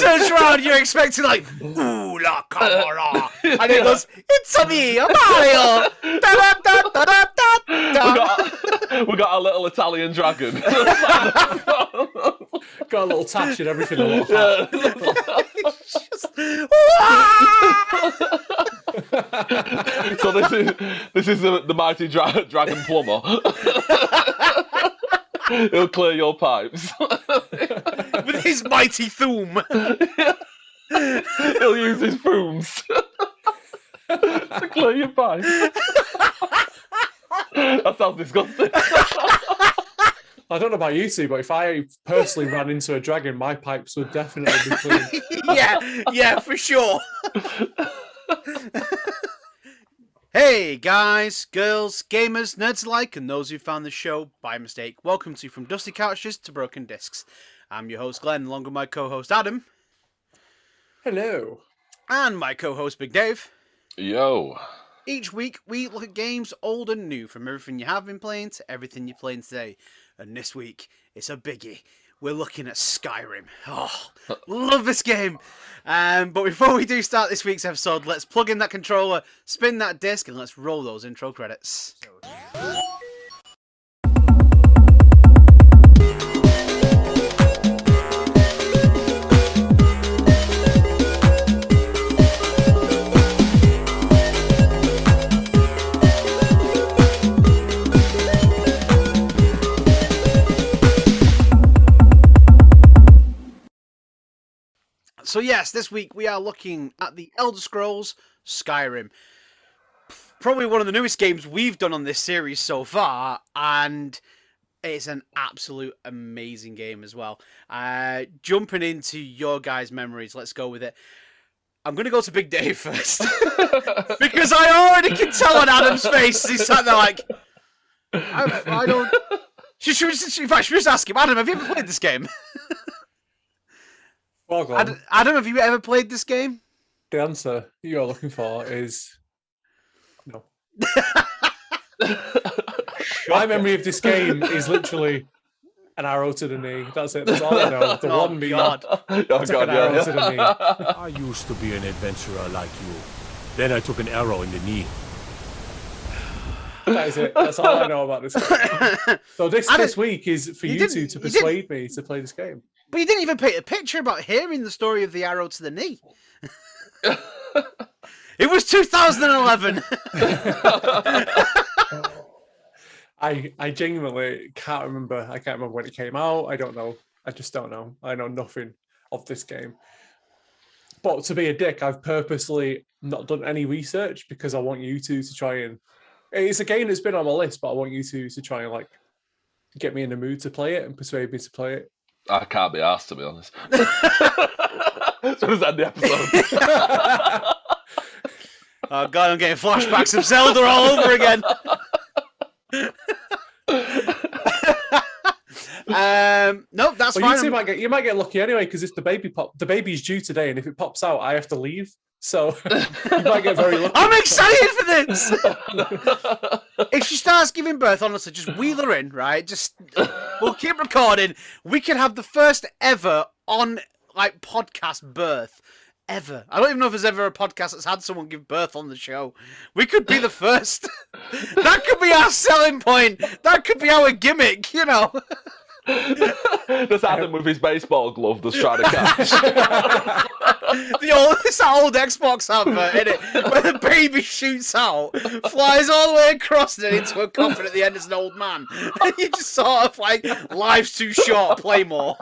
turns around, you're expecting like, ooh la camera, and it goes, it's a me, a Mario. Da, da, da, da, da, da. We got a little Italian dragon. Got a little tash and everything. A little hat. So this is the mighty dragon plumber. He'll clear your pipes With his mighty Thu'm. He'll use his brooms to clear your pipes. That sounds disgusting. I don't know about you two, but if I personally ran into a dragon, my pipes would definitely be clean. yeah, for sure. Hey guys, girls, gamers, nerds alike, and those who found the show by mistake. Welcome to From Dusty Couches to Broken Discs. I'm your host Glenn, along with my co-host Adam. Hello. And my co-host Big Dave. Yo. Each week we look at games old and new, from everything you have been playing to everything you're playing today. And this week, it's a biggie. We're looking at Skyrim. Oh, love this game. But before we do start this week's episode, let's plug in that controller, spin that disc, and let's roll those intro credits. So yes, this week we are looking at the Elder Scrolls Skyrim. Probably one of the newest games we've done on this series so far, and it's an absolute amazing game as well. Jumping into your guys' memories, let's go with it. I'm going to go to Big Dave first. Because I already can tell on Adam's face, he's sat there like, I don't... Should we just ask him, Adam, have you ever played this game? Well, Adam, have you ever played this game? the answer you're looking for is no. My memory of this game is literally an arrow to the knee. That's it. That's all I know. The one being God. an arrow to the knee. I used to be an adventurer like you. Then I took an arrow in the knee. That is it. That's all I know about this game. So this week is for you two to persuade me to play this game. But you didn't even paint a picture about hearing the story of the arrow to the knee. It was 2011. I genuinely can't remember. I can't remember when it came out. I don't know. I just don't know. I know nothing of this game. But to be a dick, I've purposely not done any research because I want you two to try and... It's a game that's been on my list, but I want you two to try and get me in the mood to play it and persuade me to play it. I can't be asked, to be honest. So does end the episode. Oh God, I'm getting flashbacks of Zelda all over again. Nope, that's fine. You might get lucky anyway because if the baby's due today, and if it pops out, I have to leave. So you might get very lucky. I'm excited for this. If she starts giving birth, honestly, just wheel her in, right? We'll keep recording. We can have the first ever on podcast birth ever. I don't even know if there's ever a podcast that's had someone give birth on the show. We could be the first. That could be our selling point. That could be our gimmick, you know. Just Adam with his baseball glove just trying to catch. It's that old Xbox advert, isn't it? Where the baby shoots out, flies all the way across and then into a coffin at the end as an old man. And you just sort of life's too short, play more.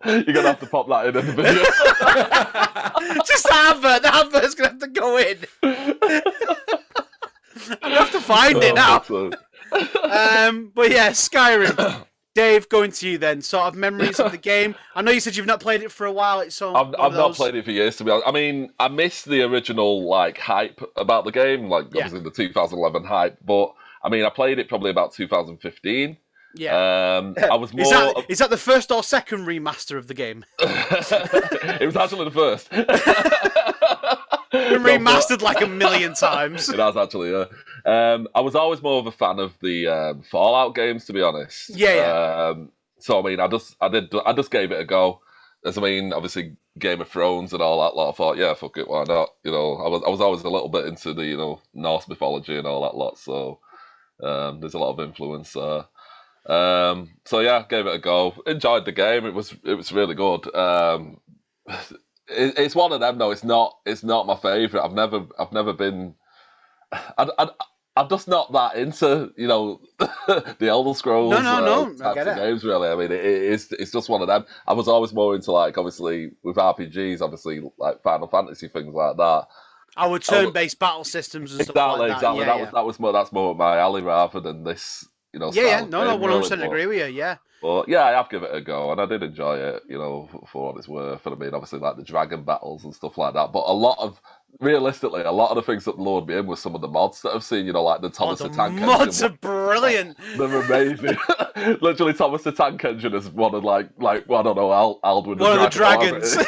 You're going to have to pop that in the video. Just the advert's going to have to go in. I'm going to have to find it now. But yeah, Skyrim. Dave, going to you then. Sort of memories of the game. I know you said you've not played it for a while. I've not played it for years, to be honest. I mean, I missed the original hype about the game, obviously the 2011 hype. But I mean, I played it probably about 2015. Yeah. I was more. Is that the first or second remaster of the game? It was actually the first. Been remastered like a million times. It has actually, yeah. I was always more of a fan of the Fallout games, to be honest. Yeah. So I mean, I just gave it a go. as I mean, obviously Game of Thrones and all that lot. I thought, yeah, fuck it, why not? I was always a little bit into the Norse mythology and all that lot. So there's a lot of influence there. So yeah, gave it a go. Enjoyed the game. It was really good. It's one of them though. It's not my favourite. I've never been. I'm just not that into the Elder Scrolls No, I types get of it. games. Really, I mean, it's just one of them. I was always more into like obviously with RPGs, obviously like Final Fantasy things like that. Our turn-based battle systems and stuff like that. Exactly. Yeah, That's more my alley rather than this. yeah, Style of no, game, 100% really, agree with you. Yeah. but yeah, I have given it a go, and I did enjoy it, for what it's worth. And I mean, obviously, like the dragon battles and stuff like that. But realistically, a lot of the things that lured me in was some of the mods that I've seen, like the Thomas the Tank Engine. Mods are brilliant. They're amazing. Literally, Thomas the Tank Engine is one of well, I don't know, Aldwin One of the dragons.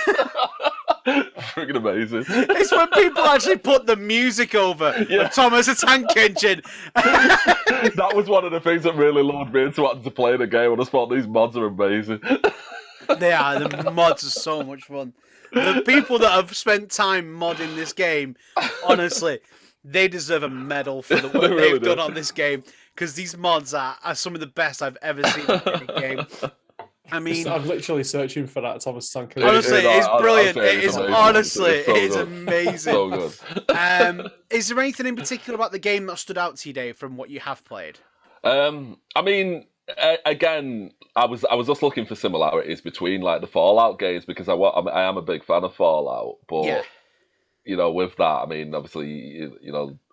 Freaking amazing. It's when people actually put the music over of Thomas the Tank Engine. That was one of the things that really lured me into wanting to play the game. I just thought these mods are amazing. They are. The mods are so much fun. The people that have spent time modding this game, honestly, they deserve a medal for the work really they've done on this game. Because these mods are some of the best I've ever seen in a game. I mean, I'm literally searching for that Thomas Tank. Honestly, it's brilliant. It is Honestly, so it's good. amazing. So good. Is there anything in particular about the game that stood out to you, Dave, from what you have played? I mean, again, I was just looking for similarities between like the Fallout games because I am a big fan of Fallout, but with that, I mean, obviously,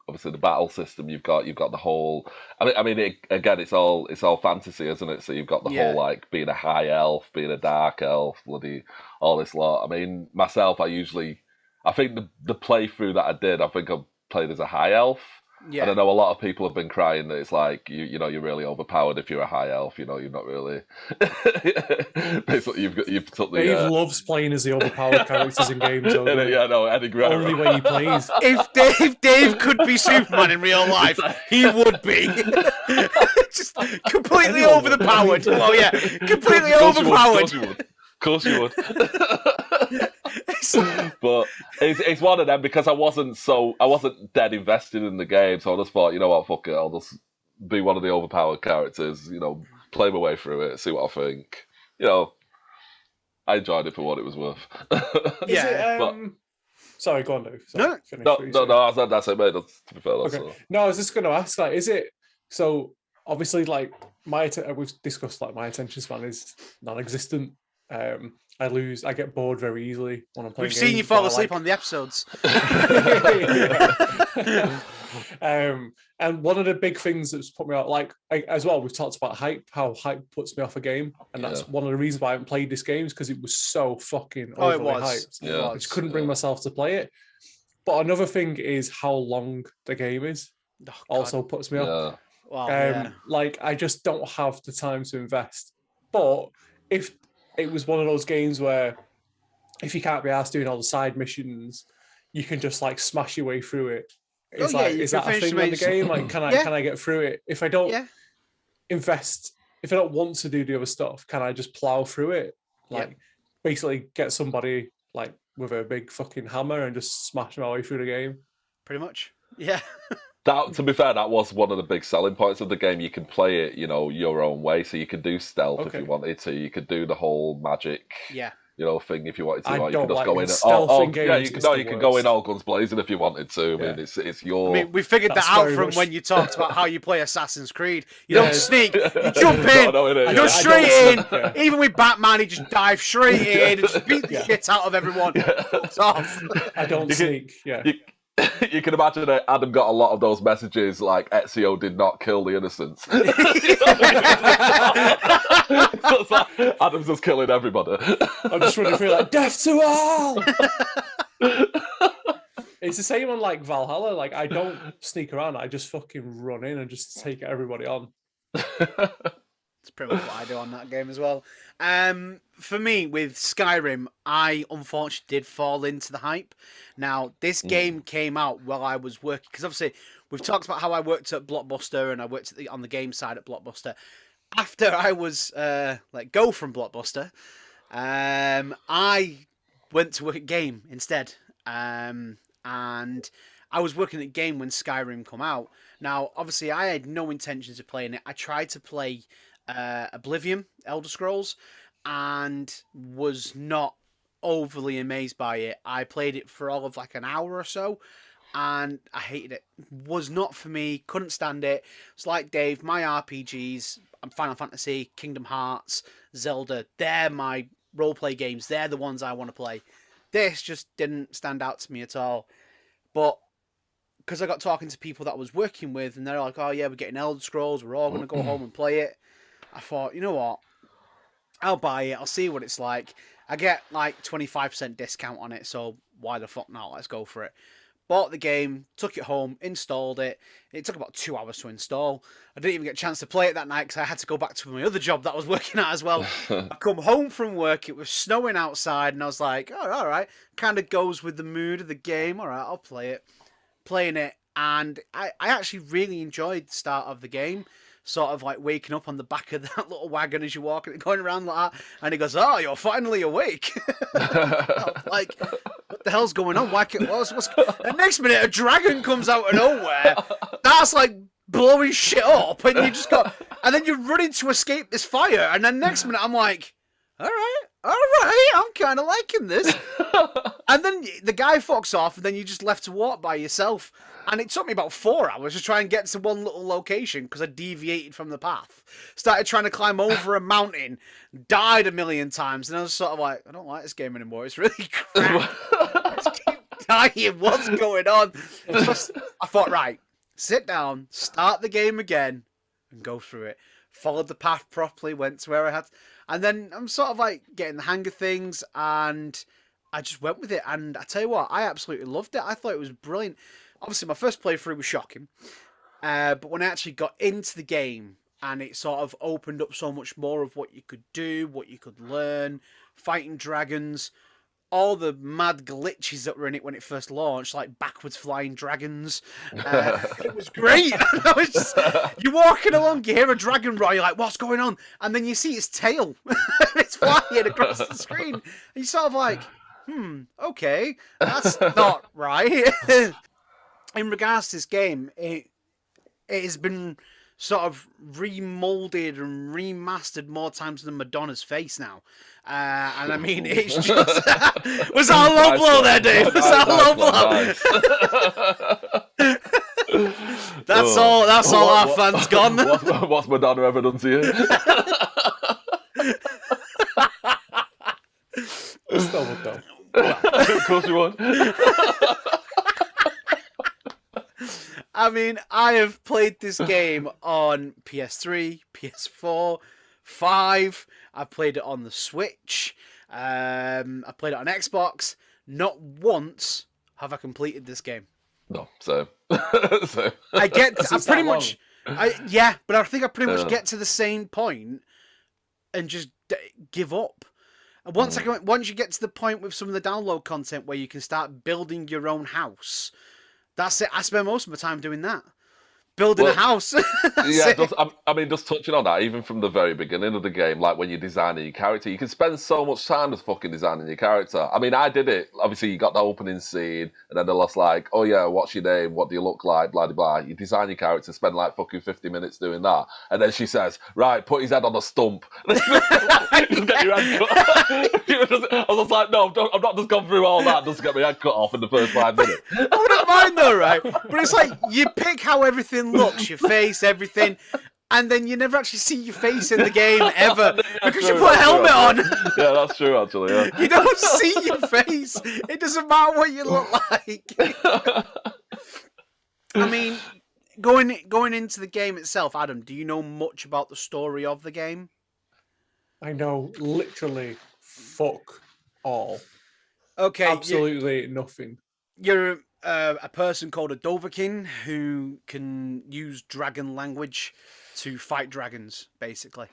obviously the battle system you've got the whole. It's all fantasy, isn't it? So you've got the whole like being a high elf, being a dark elf, bloody all this lot. I mean, myself, I think the playthrough that I did, I think I played as a high elf. Yeah. And I know a lot of people have been crying that it's like you're really overpowered if you're a high elf. You're not really. Basically, you've took the. Dave loves playing as the overpowered characters in games. Yeah, no, Eddie Guerrero. Only way he plays. If Dave could be Superman in real life, he would be. Just completely overpowered. Oh yeah, completely overpowered. Of course you would. But it's one of them because I wasn't dead invested in the game, so I just thought, you know what, fuck it, I'll just be one of the overpowered characters, play my way through it, see what I think. I enjoyed it for what it was worth. Sorry, go on, Dave. No, that's it, mate. To be fair, that's okay. No, I was just going to ask, like, is it so? Obviously, like we've discussed, like my attention span is non-existent. I get bored very easily when I'm playing. We've seen you fall asleep on the episodes. And one of the big things that's put me out, like as well, we've talked about hype, how hype puts me off a game, and that's one of the reasons why I haven't played this game, is because it was so fucking overly hyped. I just couldn't bring myself to play it. But another thing is how long the game is. Also puts me off. Wow, Like I just don't have the time to invest. But if it was one of those games where if you can't be asked doing all the side missions, you can just like smash your way through it. Is that a thing in the game? Like, can I get through it? If I don't invest, if I don't want to do the other stuff, can I just plow through it? Like, basically get somebody like with a big fucking hammer and just smash my way through the game. Pretty much, yeah. That, to be fair, that was one of the big selling points of the game. You can play it, your own way. So you could do stealth if you wanted to. You could do the whole magic, thing if you wanted to. I you could just go in. You could go in all guns blazing if you wanted to. I mean, it's your. I mean, we figured that out from when you talked about how you play Assassin's Creed. You don't sneak. You jump in. You go straight in. Even with Batman, he just dives straight in and just beat the shit out of everyone. Fucked off. I don't sneak. You can imagine that Adam got a lot of those messages like Ezio did not kill the innocents. Adam's just killing everybody. I'm just running through like death to all. It's the same on like Valhalla. Like I don't sneak around. I just fucking run in and just take everybody on. It's pretty much what I do on that game as well. For me, with Skyrim, I unfortunately did fall into the hype. Now, this game came out while I was working, because obviously we've talked about how I worked at Blockbuster and I worked on the game side at Blockbuster. After I was let go from Blockbuster, I went to work at Game instead, and I was working at Game when Skyrim come out. Now, obviously, I had no intentions of playing it. I tried to play Oblivion, Elder Scrolls, and was not overly amazed by it. I played it for all of like an hour or so, and I hated it. Was not for me. Couldn't stand it. It's like Dave. My RPGs, Final Fantasy, Kingdom Hearts, Zelda. They're my roleplay games. They're the ones I want to play. This just didn't stand out to me at all. But because I got talking to people that I was working with, and they're like, "Oh yeah, we're getting Elder Scrolls. We're all gonna go home and play it." I thought, you know what? I'll buy it. I'll see what it's like. I get like 25% discount on it, so why the fuck not? Let's go for it. Bought the game, took it home, installed it. It took about 2 hours to install. I didn't even get a chance to play it that night because I had to go back to my other job that I was working at as well. I come home from work, it was snowing outside, and I was like, oh, all right. Kind of goes with the mood of the game. All right, I'll play it. Playing it, and I actually really enjoyed the start of the game. Sort of like waking up on the back of that little wagon as you're walking, going around like that, and he goes, "Oh, you're finally awake!" Like, what the hell's going on? What's the next minute a dragon comes out of nowhere, that's like blowing shit up, and you just got, and then you're running to escape this fire, and then next minute I'm like, all right, I'm kind of liking this. And then the guy fucks off, and then you're just left to walk by yourself. And it took me about 4 hours to try and get to one little location because I deviated from the path. Started trying to climb over a mountain, died a million times, and I was sort of like, I don't like this game anymore. It's really crap. I just keep dying. What's going on? I thought, right, sit down, start the game again, and go through it. Followed the path properly, went to where I had, and then I'm sort of like getting the hang of things, and I just went with it. And I tell you what, I absolutely loved it. I thought it was brilliant. Obviously, my first playthrough was shocking, but when I actually got into the game and it sort of opened up so much more of what you could do, what you could learn, fighting dragons, all the mad glitches that were in it when it first launched, like backwards flying dragons, it was great. I was just, you're walking along, you hear a dragon roar, you're like, what's going on? And then you see its tail, it's flying across the screen, and you're sort of like, okay, that's not right. In regards to this game, it has been sort of remolded and remastered more times than Madonna's face now. And I mean, it's just... was that a low blow there, Dave? Was that a low blow? That's all our fans gone. What's Madonna ever done to you? Still would though. Of course you won't. I mean, I have played this game on PS3, PS4, 5. I've played it on the Switch. I've played it on Xbox. Not once have I completed this game. No, so. I pretty much get to the same point and just give up. And once you get to the point with some of the download content where you can start building your own house. That's it. I spend most of my time doing that. Building a house. Yeah, I mean, just touching on that, even from the very beginning of the game, like when you're designing your character, you can spend so much time just fucking designing your character. I mean, I did it. Obviously, you got the opening scene, and then they're just like, oh yeah, what's your name? What do you look like? Blah, blah, blah. You design your character, spend like fucking 50 minutes doing that. And then she says, right, put his head on a stump. Just get your head cut off. I was just like, no, I'm not just gone through all that just to get my head cut off in the first 5 minutes. I wouldn't mind though, right? But it's like, you pick how everything looks, your face, everything, and then you never actually see your face in the game ever because you put a helmet on. Yeah, that's true actually. Yeah. You don't see your face. It doesn't matter what you look like. I mean, going into the game itself, Adam, do you know much about the story of the game? I know literally fuck all. Okay, absolutely nothing. You're a person called a Dovahkiin who can use dragon language to fight dragons, basically.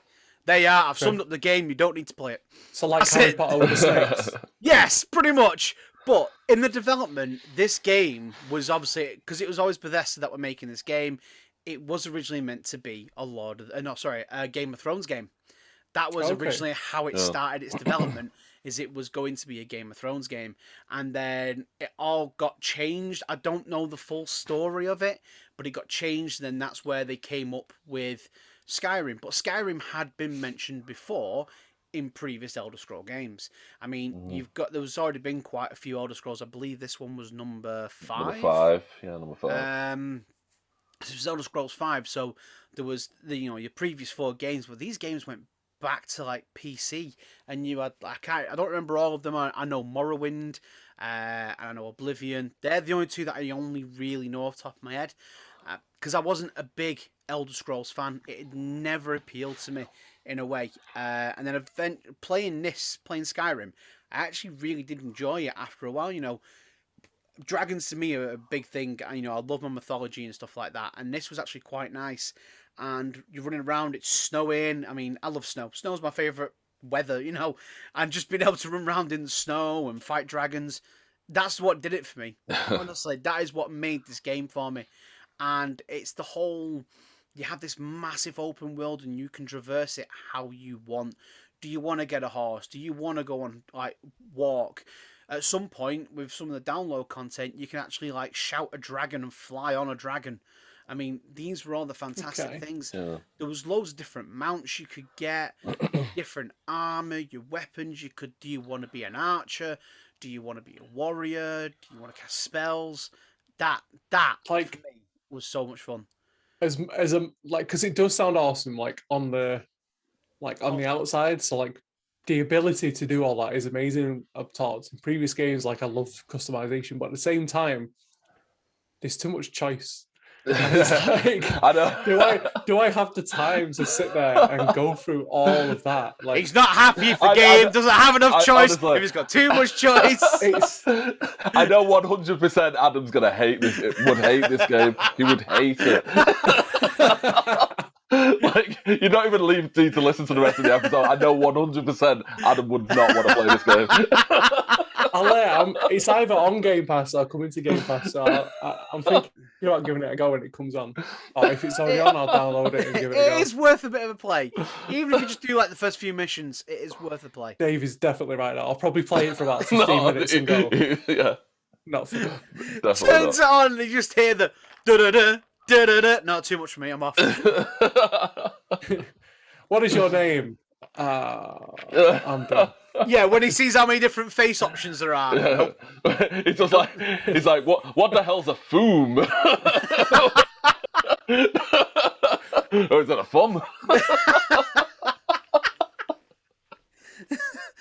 There you are. I've summed up the game. You don't need to play it. So like Harry Potter with the snakes? Yes, pretty much. But in the development, this game was obviously, because it was always Bethesda that were making this game, it was originally meant to be a Game of Thrones game. That was Okay. originally how it started its development. Is it was going to be a Game of Thrones game, and then it all got changed. I don't know the full story of it, but it got changed, and then that's where they came up with Skyrim. But Skyrim had been mentioned before in previous Elder Scroll games. I mean, there was already been quite a few Elder Scrolls. I believe this one was number 5. Number 5, yeah, number 5. This was Elder Scrolls 5, so there was your previous 4 games, but these games went back to like PC, and you had I don't remember all of them. I know Morrowind, and I know Oblivion. They're the only 2 that I only really know off the top of my head, because I wasn't a big Elder Scrolls fan. It never appealed to me in a way. And then playing Skyrim, I actually really did enjoy it after a while. Dragons to me are a big thing. I love my mythology and stuff like that. And this was actually quite nice. And you're running around, it's snowing. I mean, I love snow. Snow's my favourite weather, And just being able to run around in the snow and fight dragons, that's what did it for me. Honestly, that is what made this game for me. And it's the whole... You have this massive open world and you can traverse it how you want. Do you want to get a horse? Do you want to go on, walk? At some point, with some of the download content, you can actually, shout a dragon and fly on a dragon. I mean, these were all the fantastic things. Yeah. There was loads of different mounts you could get, different armor, your weapons. Do you want to be an archer? Do you want to be a warrior? Do you want to cast spells? That for me, was so much fun. Because it does sound awesome, on the outside. So the ability to do all that is amazing. I've talked in previous games, I love customization, but at the same time, there's too much choice. I know. Do I have the time to sit there and go through all of that? He's not happy if the game doesn't have enough choice. Honestly, if he's got too much choice. I know 100% Adam's gonna hate this. Would hate this game. He would hate it. You don't even need to listen to the rest of the episode. I know 100% Adam would not want to play this game. It's either on Game Pass or coming to Game Pass. So I'm thinking about giving it a go when it comes on. Or if it's already on, I'll download it and give it a go. It is worth a bit of a play. Even if you just do the first few missions, it is worth a play. Dave is definitely right now. I'll probably play it for about 15 minutes and go. Yeah. Not for Turns it on and you just hear the da-da-da, da-da-da. Not too much for me, I'm off. What is your name? I'm done. Yeah, when he sees how many different face options there are. Nope. It's just he's like, what the hell's a Thu'm? Or is that a Thumb?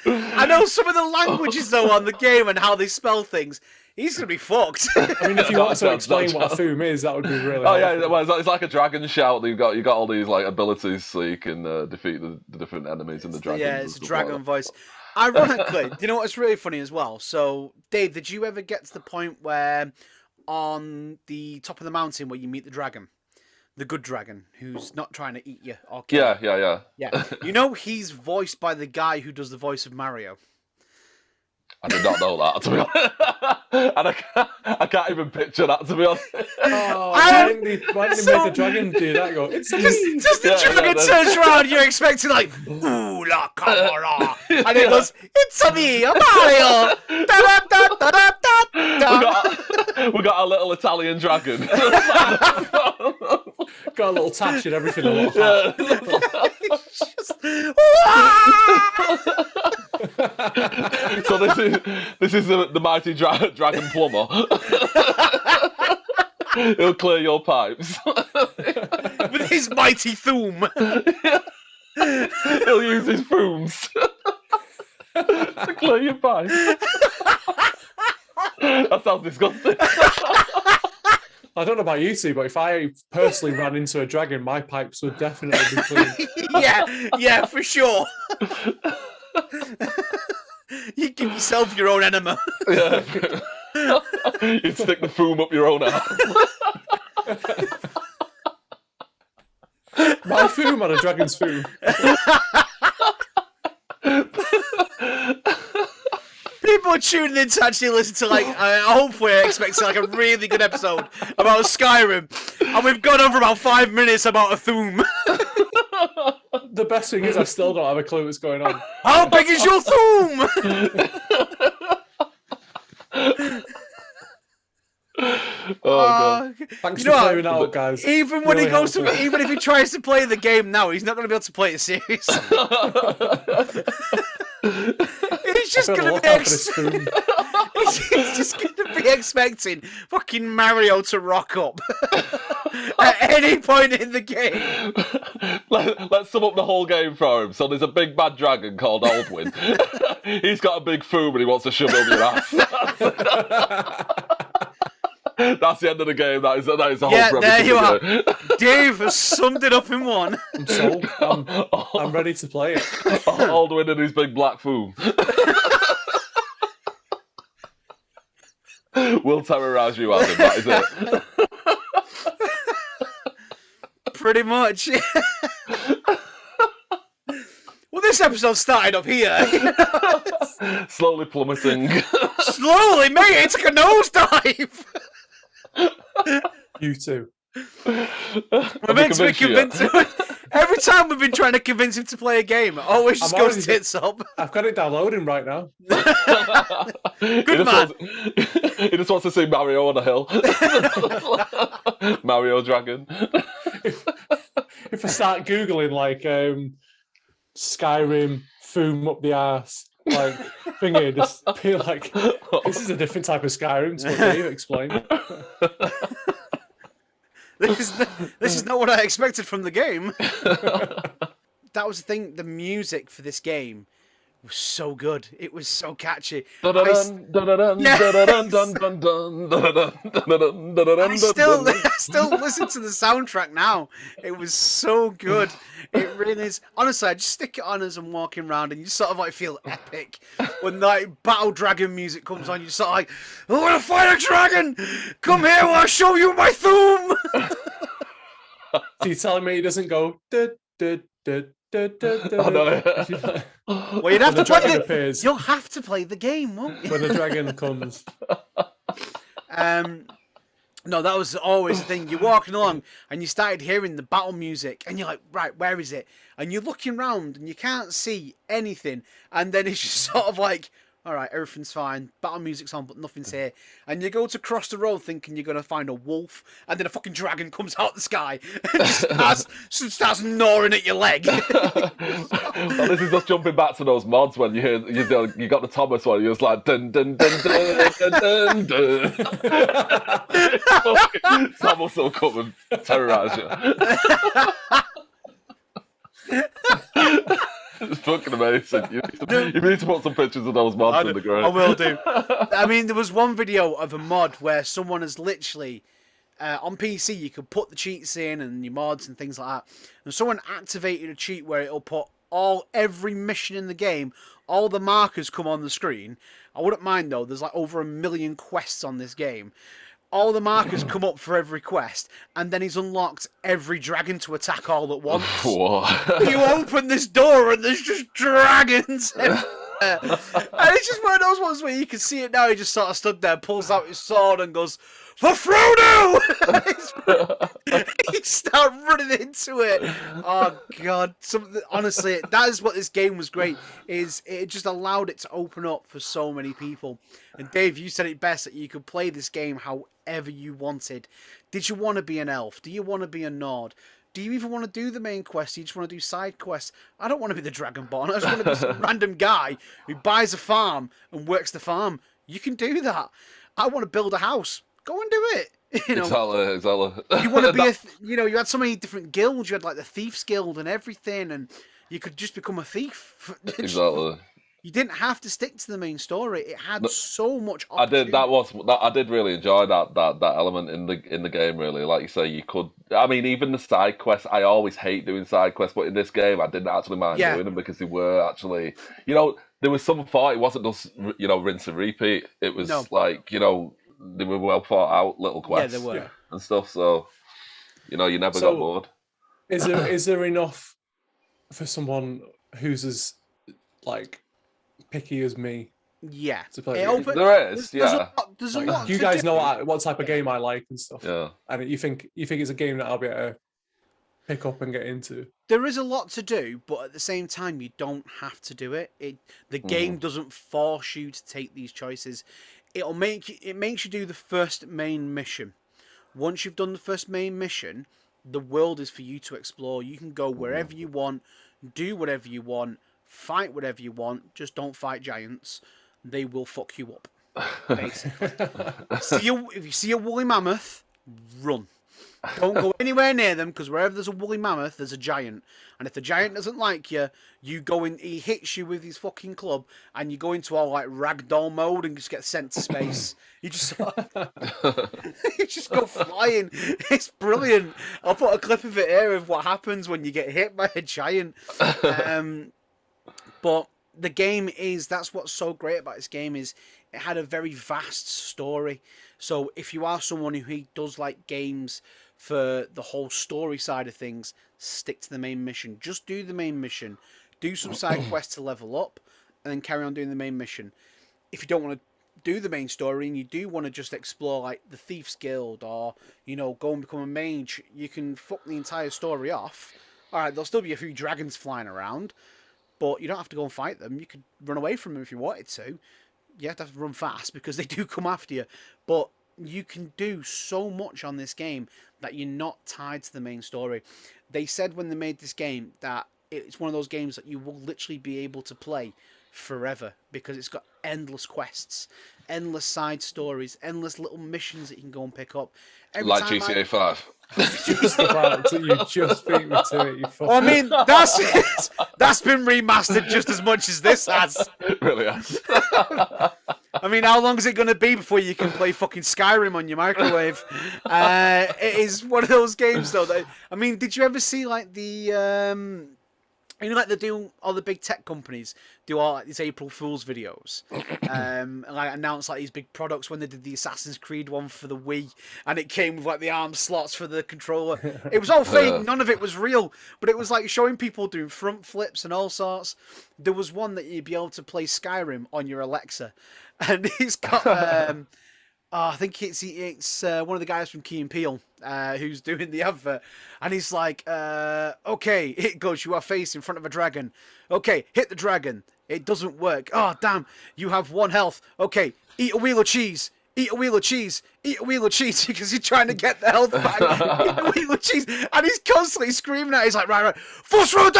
I know some of the languages though on the game and how they spell things. He's gonna be fucked. I mean, if you want to explain what a Thu'm is, that would be really. Oh helpful. Yeah, well, it's like a dragon shout. You got all these abilities so you can defeat the different enemies and the dragons. Yeah, it's a dragon voice. Ironically, do you know what's really funny as well? So, Dave, did you ever get to the point where on the top of the mountain where you meet the dragon, the good dragon, who's not trying to eat you or kill you? Yeah. You know he's voiced by the guy who does the voice of Mario. I did not know that, to be honest. And I can't even picture that, to be honest. Oh, why didn't they make the dragon do that? Go, it's just the dragon turns around, you're expecting ooh la camera. And it goes, it's a me, a Mario. Da, da, da, da, da, da. We got a little Italian dragon. Got a little tash and everything. So this is the mighty dragon plumber. He'll clear your pipes with his mighty Thu'm. He'll use his brooms to clear your pipes. That sounds disgusting. I don't know about you two, but if I personally ran into a dragon, my pipes would definitely be clean. Yeah, for sure. You give yourself your own enema. Yeah. You'd stick the Thu'm up your own ass. My Thu'm on a dragon's Thu'm. People are tuning in to actually listen to hopefully expecting a really good episode about Skyrim, and we've gone over about 5 minutes about a Thu'm. The best thing is I still don't have a clue what's going on. How big is your Thu'm? God. Thanks You for know clearing that what? up, guys. Even when Really he goes helpful. to, even if he tries to play the game now, he's not going to be able to play it seriously. He's just I've got going look to out be for this spoon. he's just going to be expecting fucking Mario to rock up at any point in the game. Let's sum up the whole game for him. So there's a big bad dragon called Aldwin. He's got a big Thu'm and he wants to shove it up your ass. That's the end of the game. That is the whole premise. There you are. of the game. Dave has summed it up in one. I'm sold. I'm ready to play it. Aldwin and his big black Thu'm. We'll terrorise you, Adam. That is it. Pretty much. Well, this episode started up here. Slowly plummeting. Slowly, mate, it took a nosedive. You too. We're meant to be convinced. Every time we've been trying to convince him to play a game, it always just goes tits up. I've got it downloading right now. Good man. He just wants to see Mario on a hill. Mario Dragon. If I start Googling like Skyrim, Thu'm up the arse, like thingy, just be like, this is a different type of Skyrim. So what do you explain? This is not what I expected from the game. That was the thing. The music for this game was so good. It was so catchy. I still listen to the soundtrack now. It was so good. It really is. Honestly, I just stick it on as I'm walking around, and you sort of like feel epic when like battle dragon music comes on. You sort of like, I want to fight a dragon. Come here, I'll show you my Thu'm. So you're telling me it doesn't go? Well, you'd have to play appears. You'll have to play the game, won't you? When the dragon comes. No, that was always the thing. You're walking along and you started hearing the battle music and you're like, right, where is it? And you're looking around and you can't see anything. And then it's just sort of like, all right, everything's fine. Battle music's on, but nothing's here. And you go to cross the road thinking you're going to find a wolf, and then a fucking dragon comes out the sky and starts gnawing at your leg. Well, this is us jumping back to those mods when you hear you got the Thomas one. You're just like dun dun dun dun dun dun. Thomas will come and terrorise you. It's fucking amazing. You need to put some pictures of those mods in the ground. I will do. I mean, there was one video of a mod where someone has literally, on PC, you could put the cheats in and your mods and things like that. And someone activated a cheat where it'll put every mission in the game, all the markers come on the screen. I wouldn't mind though. There's like over 1 million quests on this game. All the markers come up for every quest, and then he's unlocked every dragon to attack all at once. You open this door, and there's just dragons everywhere. And it's just one of those ones where you can see it now. He just sort of stood there, pulls out his sword, and goes, "For Frodo!" He started running into it. Oh god! Honestly, that is what this game was great. Is it just allowed it to open up for so many people. And Dave, you said it best that you could play this game however you wanted. Did you want to be an elf? Do you want to be a Nord? Do you even want to do the main quest? Do you just want to do side quests? I don't want to be the Dragonborn. I just want to be some random guy who buys a farm and works the farm. You can do that. I want to build a house. Go and do it. You know, Exactly. you want to be you had so many different guilds. You had like the Thieves Guild and everything, and you could just become a thief. Exactly. You didn't have to stick to the main story. It had so much. I did really enjoy that element in the game. Really, like you say, you could. I mean, even the side quests. I always hate doing side quests, but in this game, I didn't actually mind doing them because they were actually, there was some thought. It wasn't just rinse and repeat. It was like they were well thought out little quests. Yeah, they were and stuff. So you never got bored. Is there enough for someone who's as picky as me? Yeah, to play there is. There's a lot. You guys know what type of game I like and stuff. Yeah, and you think it's a game that I'll be able to pick up and get into. There is a lot to do, but at the same time, you don't have to do it. The game doesn't force you to take these choices. It makes you do the first main mission. Once you've done the first main mission, the world is for you to explore. You can go wherever you want, do whatever you want, fight whatever you want. Just don't fight giants. They will fuck you up, basically. If you see a woolly mammoth, run. Don't go anywhere near them, because wherever there's a woolly mammoth, there's a giant. And if the giant doesn't like you, he hits you with his fucking club, and you go into all like ragdoll mode and just get sent to space. You just you just go flying. It's brilliant. I'll put a clip of it here of what happens when you get hit by a giant. But the game that's what's so great about this game is it had a very vast story. So if you are someone who does like games for the whole story side of things, stick to the main mission. Just do the main mission. Do some side quests to level up, and then carry on doing the main mission. If you don't want to do the main story and you do want to just explore like the Thief's Guild or, go and become a mage, you can fuck the entire story off. Alright, there'll still be a few dragons flying around, but you don't have to go and fight them. You could run away from them if you wanted to. You have to run fast because they do come after you. But you can do so much on this game that you're not tied to the main story. They said when they made this game that it's one of those games that you will literally be able to play forever because it's got endless quests, endless side stories, endless little missions that you can go and pick up. Like GTA 5. Just about you just beat me to it. I mean, that's been remastered just as much as this has. It really has. I mean, how long is it going to be before you can play fucking Skyrim on your microwave? It is one of those games, though. Did you ever see like the like they do, all the big tech companies do all like these April Fool's videos, and like announce like these big products when they did the Assassin's Creed one for the Wii, and it came with like the arm slots for the controller. It was all fake, none of it was real, but it was like showing people doing front flips and all sorts. There was one that you'd be able to play Skyrim on your Alexa, and he's got I think it's one of the guys from Key and Peele who's doing the advert, and he's like, okay, it goes, you are faced in front of a dragon. Okay, hit the dragon. It doesn't work. Oh, damn, you have 1 health. Okay, eat a wheel of cheese. Eat a wheel of cheese. Eat a wheel of cheese because you're trying to get the health back. Eat a wheel of cheese. And he's constantly screaming at it. He's like, right. Fus Roh!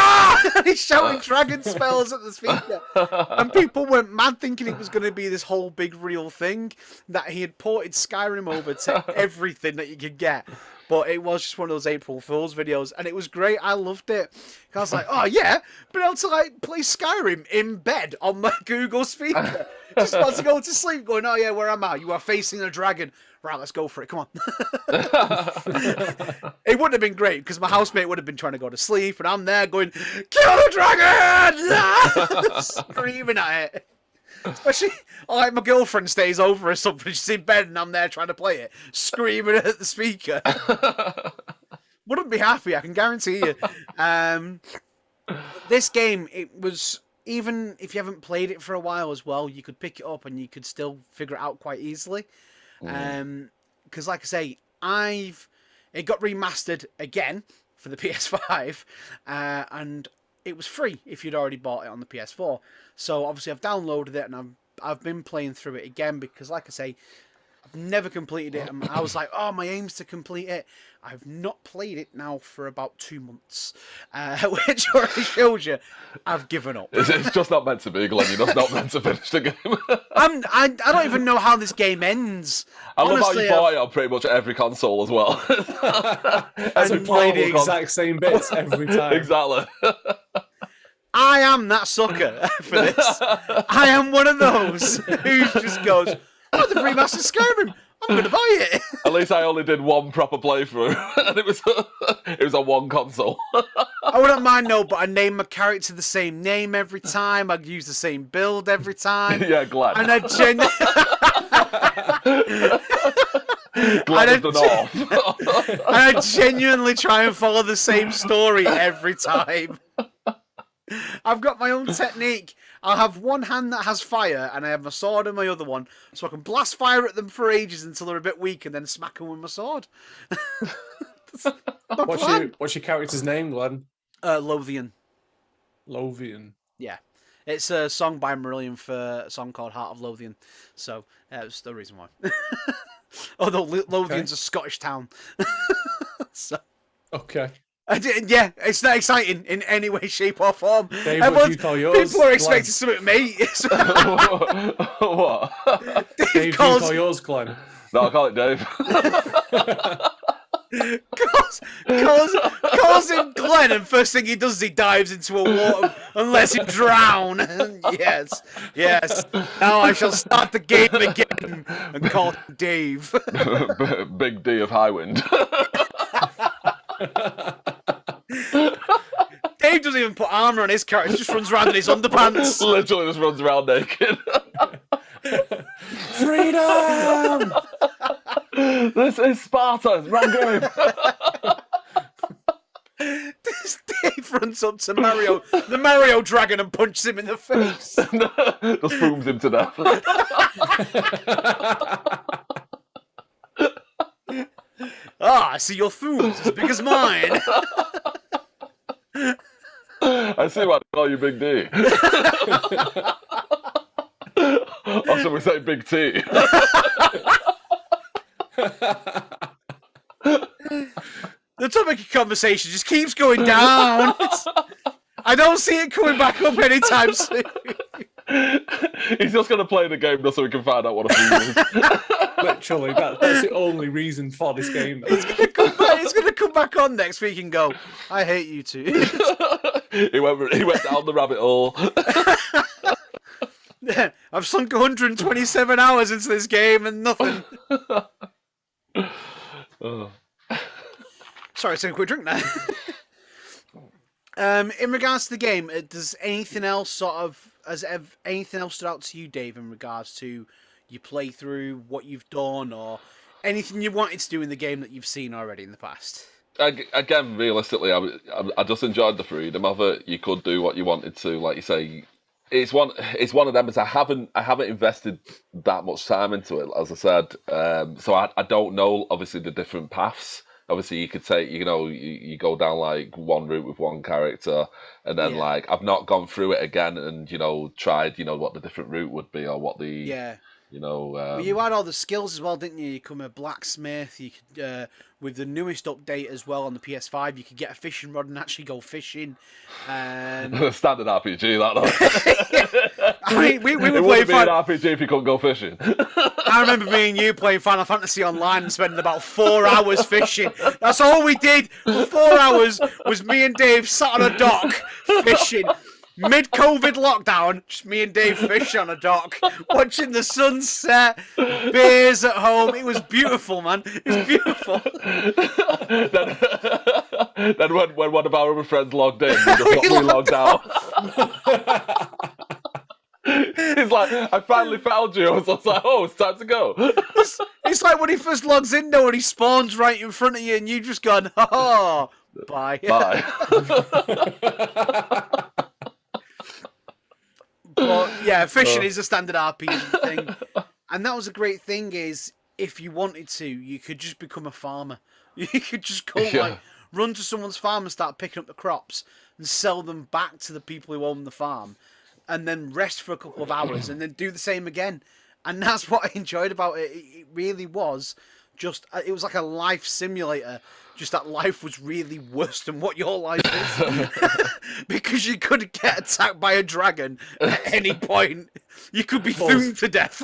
And he's shouting dragon spells at the speaker. And people went mad thinking it was going to be this whole big real thing, that he had ported Skyrim over to everything that you could get. But it was just one of those April Fool's videos, and it was great. I loved it. I was like, oh yeah, been able to like play Skyrim in bed on my Google speaker. Just about to go to sleep, going, oh yeah, where am I? You are facing a dragon. Right, let's go for it. Come on. It wouldn't have been great because my housemate would have been trying to go to sleep, and I'm there going, kill the dragon! Screaming at it. Especially, like my girlfriend stays over or something. She's in bed and I'm there trying to play it, screaming at the speaker. Wouldn't be happy, I can guarantee you. This game, it was, even if you haven't played it for a while as well, you could pick it up and you could still figure it out quite easily. Because, like I say, it got remastered again for the PS5, and it was free if you'd already bought it on the PS4. So obviously I've downloaded it and I've been playing through it again because, like I say, I've never completed it. And I was like, oh, my aim's to complete it. I've not played it now for about 2 months, which already shows you I've given up. It's just not meant to be, Glenn. You're just not meant to finish the game. I don't even know how this game ends. I love how you bought it on pretty much every console as well. And play the exact same bits every time. Exactly. I am that sucker for this. I am one of those who just goes, oh, they've remastered Skyrim. I'm going to buy it. At least I only did one proper playthrough, and it was on one console. I wouldn't mind, no, but I name my character the same name every time. I use the same build every time. Yeah, glad. And I genuinely try and follow the same story every time. I've got my own technique. I'll have one hand that has fire, and I have my sword in my other one, so I can blast fire at them for ages until they're a bit weak, and then smack them with my sword. My plan. What's your character's name, Glenn? Lothian. Lothian. Yeah. It's a song by Marillion for a song called Heart of Lothian. So, that's the reason why. Although Lothian's a Scottish town. So. Okay. Yeah, it's not exciting in any way, shape, or form. Dave, what do you call yours? People are expecting something, mate. What? Dave, do you call yours, Glenn? No, I call it Dave. calls him Glenn, and first thing he does is he dives into a water and lets him drown. Yes. Now I shall start the game again and call him Dave. Big D of Highwind. Dave doesn't even put armor on his character; he just runs around in his underpants. Literally just runs around naked. Freedom! This is Sparta. Wrong game. This Dave runs up to the Mario dragon, and punches him in the face. Just booms him to death. I see your Thu'm's as big as mine. I see why they call you Big D. Or should we say Big T? The topic of conversation just keeps going down. I don't see it coming back up anytime soon. He's just going to play the game just so we can find out what a fool is. Literally, that's the only reason for this game. He's going to come back on next week and go, I hate you two. He went down the rabbit hole. I've sunk 127 hours into this game and nothing. Oh. Sorry, take a quick drink now. In regards to the game, does anything else has anything else stood out to you, Dave, in regards to your playthrough, what you've done, or anything you wanted to do in the game that you've seen already in the past? Again, realistically, I just enjoyed the freedom of it. You could do what you wanted to, like you say. It's one of them. As I haven't invested that much time into it, as I said. So I don't know. Obviously, the different paths. Obviously, you could take, you go down like one route with one character, and then like I've not gone through it again and tried what the different route would be or what the well, you had all the skills as well, didn't you? You become a blacksmith. You could, with the newest update as well on the PS5, you could get a fishing rod and actually go fishing. Standard RPG, that. I mean, we were it playing wouldn't be an RPG if you couldn't go fishing. I remember me and you playing Final Fantasy Online and spending about 4 hours fishing. That's all we did for 4 hours. Was me and Dave sat on a dock fishing. Mid-COVID lockdown, just me and Dave fishing on a dock, watching the sunset, beers at home. It was beautiful, man. It was beautiful. Then when one of our other friends logged in, we logged out. He's like, I finally found you. I was like, oh, it's time to go. It's like when he first logs in, though, and he spawns right in front of you, and you just gone, oh, bye. Bye. But yeah, fishing is a standard RPG thing, and that was a great thing. Is if you wanted to, you could just become a farmer. You could just go like run to someone's farm and start picking up the crops and sell them back to the people who own the farm, and then rest for a couple of hours and then do the same again. And that's what I enjoyed about it. It really was just, it was like a life simulator. Just that life was really worse than what your life is. Because you could get attacked by a dragon at any point. You could be Thu'm to death.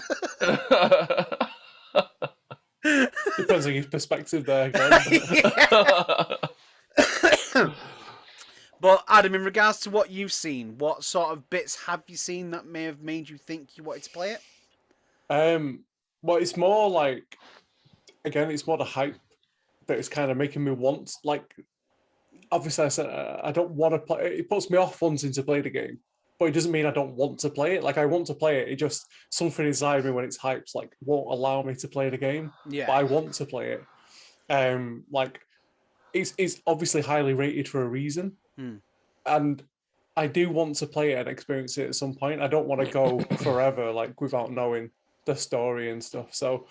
Depends on your perspective there, again. But Adam, in regards to what you've seen, what sort of bits have you seen that may have made you think you wanted to play it? Well, it's more like, again, it's more the hype that is kind of making me want, like, obviously I said I don't want to play it. It puts me off wanting to play the game, but it doesn't mean I don't want to play it. Like, I want to play it. It just, something inside me when it's hyped, like, won't allow me to play the game. Yeah. But I want to play it. Like, it's obviously highly rated for a reason. And I do want to play it and experience it at some point. I don't want to go forever, like, without knowing the story and stuff. So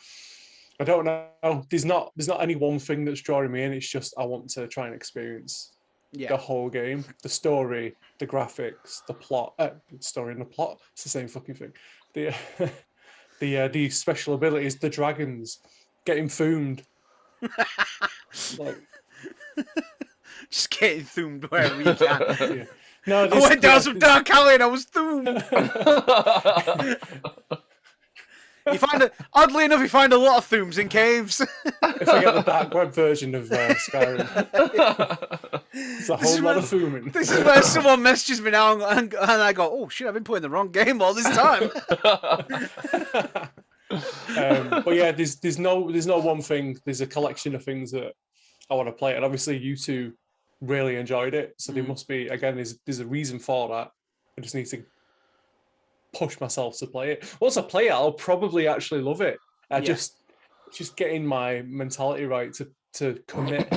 I don't know. There's not any one thing that's drawing me in. It's just I want to try and experience the whole game, the story, the graphics, the plot. Story and the plot. It's the same fucking thing. The special abilities, the dragons, getting Thu'med. Like, just getting Thu'med wherever you can. yeah. No, I went down some dark alley and I was Thu'med. Oddly enough, you find a lot of Thu'ms in caves. If I get the dark web version of Skyrim, it's a whole lot of Thu'ming. This is where someone messages me now, and I go, "Oh shit, I've been playing the wrong game all this time." But yeah, there's no one thing. There's a collection of things that I want to play, and obviously you two really enjoyed it, so there must be, again, there's a reason for that. I just need to push myself to play it. Once I play it, I'll probably actually love it. Just getting my mentality right to commit.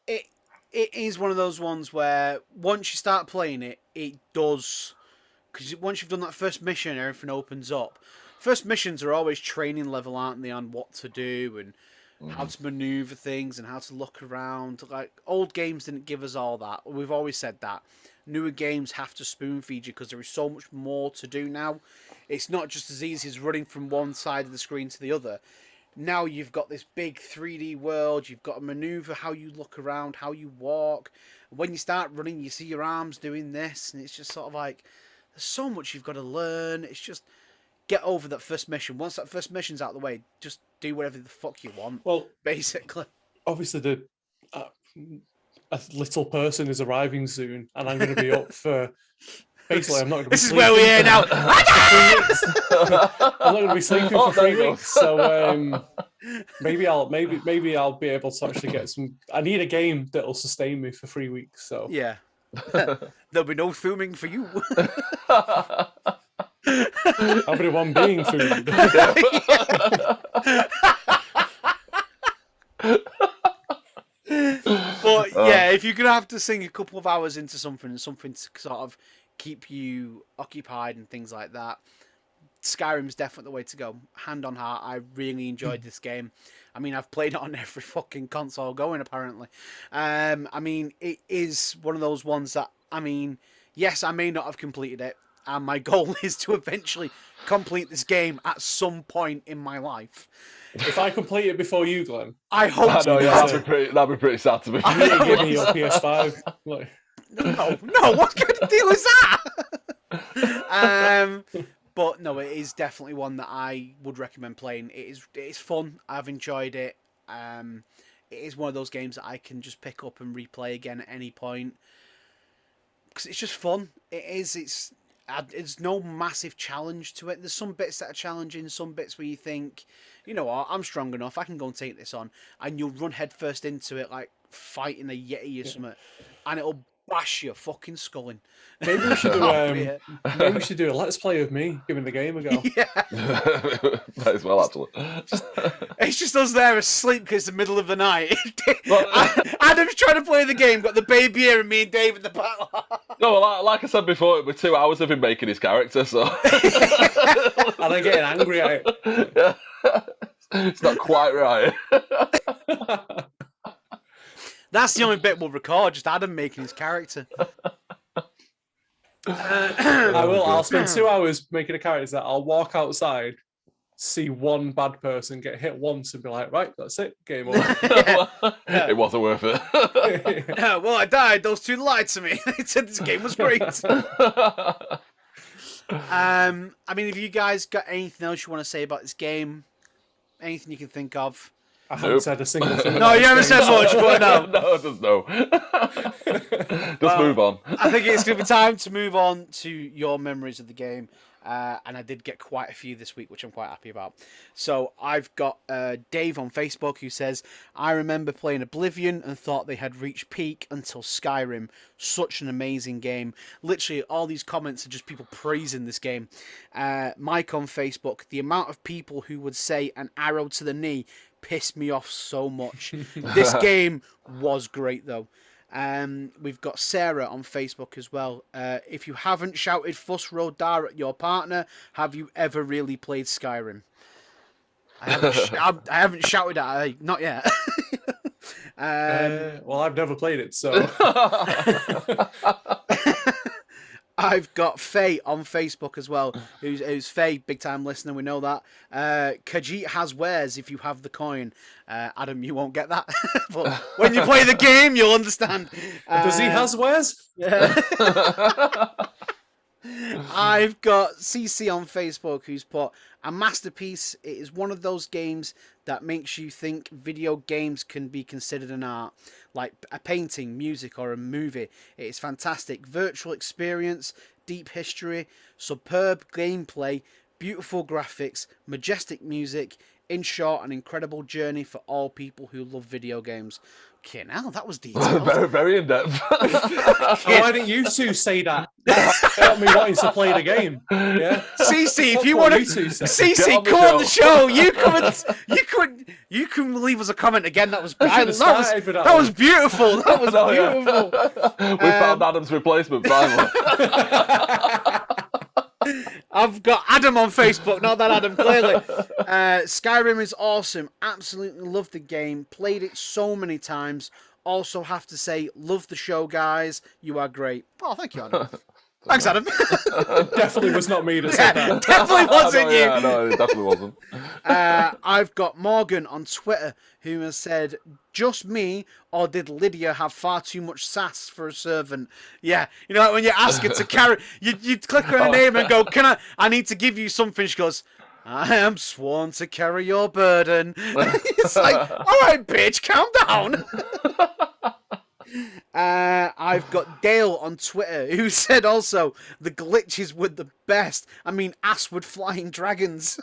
It is one of those ones where once you start playing it, it does, because once you've done that first mission, everything opens up. First missions are always training level, aren't they, on what to do and how to maneuver things and how to look around. Like, old games didn't give us all that. We've always said that. Newer games have to spoon feed you because there is so much more to do now. It's not just as easy as running from one side of the screen to the other. Now you've got this big 3D world. You've got to maneuver how you look around, how you walk. When you start running, you see your arms doing this, and it's just sort of like, there's so much you've got to learn. It's just, get over that first mission. Once that first mission's out of the way, just do whatever the fuck you want. Well, basically. Obviously, a little person is arriving soon, and I'm going to be up for. Basically, I'm not going to be. This is where we are now. I'm not going to be sleeping for 3 weeks, so maybe I'll be able to actually get some. I need a game that'll sustain me for 3 weeks. So yeah, there'll be no Thu'ming for you. I'll be the one being food. But yeah, if you're gonna have to sing a couple of hours into something to sort of keep you occupied and things like that, Skyrim's definitely the way to go. Hand on heart, I really enjoyed this game. I mean, I've played it on every fucking console going, apparently. I mean, it is one of those ones that, I mean, yes, I may not have completed it, and my goal is to eventually complete this game at some point in my life. If I complete it before you, Glenn, I hope so. Yeah, that'd be pretty sad to me. You need to give me your PS5. Like... No, what kind of deal is that? But no, it is definitely one that I would recommend playing. It is fun. I've enjoyed it. It is one of those games that I can just pick up and replay again at any point because it's just fun. It's no massive challenge to it. There's some bits that are challenging, some bits where you think, you know what, I'm strong enough, I can go and take this on, and you'll run headfirst into it like fighting a yeti or something, and it'll bash your fucking skull in. Maybe we should do maybe we should do a let's play of me giving the game a go. Yeah. Might as well, actually. It's just us there asleep because it's the middle of the night. Adam's trying to play the game, got the baby here, and me and Dave in the battle. No, like I said before, it was 2 hours of him making his character, so. And I'm getting angry at it. Yeah. It's not quite right. That's the only bit we'll record, just Adam making his character. I'll spend 2 hours making a character that I'll walk outside, see one bad person get hit once and be like, right, that's it, game over. Yeah. It wasn't worth it. Yeah, well, I died. Those two lied to me. They said this game was great. I mean, have you guys got anything else you want to say about this game? Anything you can think of? I haven't said a single thing. No, you haven't said much, but no. No, just no. Just move on. I think it's going to be time to move on to your memories of the game. And I did get quite a few this week, which I'm quite happy about. So I've got Dave on Facebook who says, I remember playing Oblivion and thought they had reached peak until Skyrim. Such an amazing game. Literally, all these comments are just people praising this game. Mike on Facebook, the amount of people who would say an arrow to the knee pissed me off so much. This game was great, though. We've got Sarah on Facebook as well. If you haven't shouted Fus Roh at your partner, have you ever really played Skyrim? I haven't shouted at her, not yet. Well, I've never played it, so. I've got Faye on Facebook as well, who's Faye, big time listener, we know that. Khajiit has wares if you have the coin. Adam, you won't get that. But when you play the game, you'll understand. Does he has wares? Yeah. I've got CC on Facebook who's put a masterpiece. It is one of those games that makes you think video games can be considered an art, like a painting, music, or a movie. It is fantastic. Virtual experience, deep history, superb gameplay, beautiful graphics, majestic music. In short, an incredible journey for all people who love video games. Okay, now that was detailed. Very, very in depth. Why didn't you two say that? That got me wanting to play the game. Yeah. CC, if you want to, CC, come on the show. You can leave us a comment again. That was that was beautiful. That was beautiful. We found Adam's replacement finally. I've got Adam on Facebook, not that Adam, clearly. Skyrim is awesome. Absolutely love the game. Played it so many times. Also have to say, love the show, guys. You are great. Oh, thank you, Adam. Thanks, Adam. It definitely was not me that said that. Definitely wasn't you. Yeah, no, it definitely wasn't. I've got Morgan on Twitter who has said, just me, or did Lydia have far too much sass for a servant? Yeah, you know, when you ask her to carry, you click her name and go, I need to give you something. She goes, I am sworn to carry your burden. It's like, all right, bitch, calm down. I've got Dale on Twitter who said also the glitches were the best. I mean, assward flying dragons.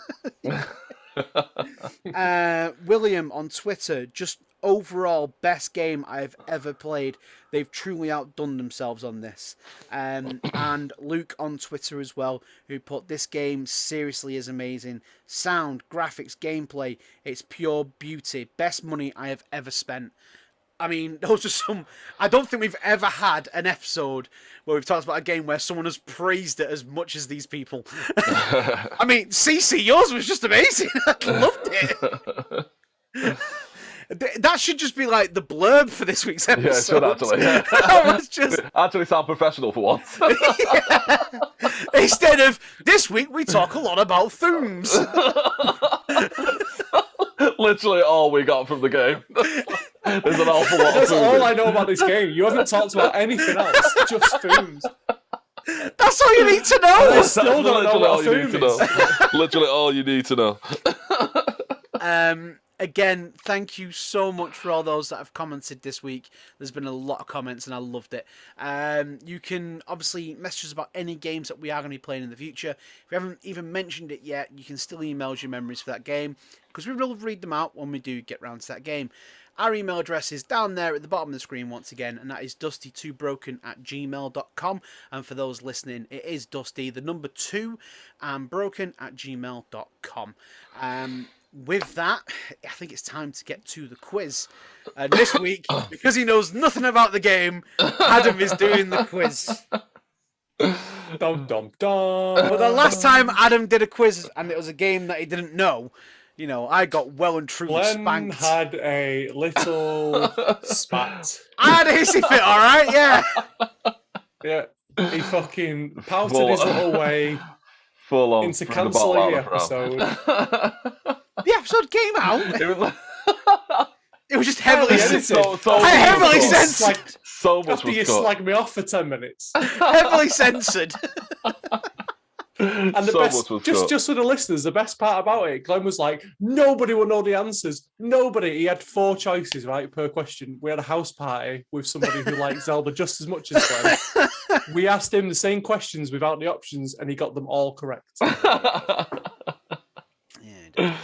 William on Twitter, just overall best game I've ever played. They've truly outdone themselves on this. And Luke on Twitter as well, who put this game seriously is amazing. Sound, graphics, gameplay, it's pure beauty. Best money I have ever spent. I mean, those are some... I don't think we've ever had an episode where we've talked about a game where someone has praised it as much as these people. I mean, CC, yours was just amazing. I loved it. That should just be like the blurb for this week's episode. Yeah, it should actually. Yeah. That was just... Actually sound professional for once. Yeah. Instead of, this week we talk a lot about Thu'ms. Literally all we got from the game. There's an awful lot That's of all I know about this game. You haven't talked about anything else, just Thu'ms. That's all you need to know. I still don't know what a Thu'm is. Literally all you need to know. Again, thank you so much for all those that have commented this week. There's been a lot of comments and I loved it. You can obviously message us about any games that we are going to be playing in the future. If you haven't even mentioned it yet, you can still email us your memories for that game, because we will read them out when we do get round to that game. Our email address is down there at the bottom of the screen once again, and that is dusty2broken@gmail.com. And for those listening, it is Dusty, the number 2, and broken@gmail.com. With that, I think it's time to get to the quiz. And this week, because he knows nothing about the game, Adam is doing the quiz. Dum dum dum. But the last time Adam did a quiz and it was a game that he didn't know, you know, I got well and truly Glenn spanked. had a little spat. I had a hissy fit, all right, yeah. Yeah, he fucking pouted his little way Full on into cancelling the episode. The episode came out. It was just heavily edited. censored. So Heavily much censored. So much After you was cut. slag me off for 10 minutes. Heavily censored. And the So best, much was cut. just for the listeners, the best part about it, Glenn was like, nobody will know the answers. Nobody. He had 4 choices, right, per question. We had a house party with somebody who liked Zelda just as much as Glenn. We asked him the same questions without the options, and he got them all correct. Yeah,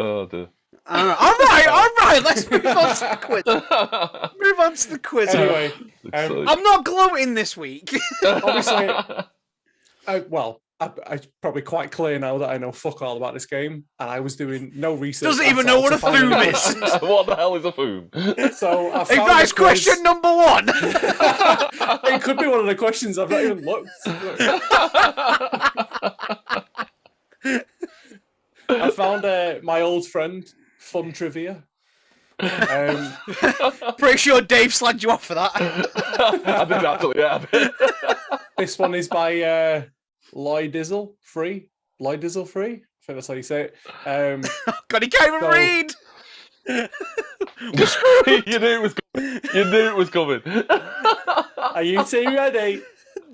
Oh dear. all right. Let's move on to the quiz. Move on to the quiz. Anyway, I'm not gloating this week. obviously, it's probably quite clear now that I know fuck all about this game, and I was doing no research. Doesn't even at all know what to a find Thu'm any is. questions. What the hell is a Thu'm? So I If found that's a quiz. question number 1. It could be one of the questions I've not even looked. I found my old friend Fun Trivia. Pretty sure Dave slagged you off for that. I think actually, yeah. This one is by Lloyd Dizzle Free. Lloyd Dizzle Free? I think that's how you say it. God, he can't even So- read! You knew it was coming. You knew it was coming. Are you two ready?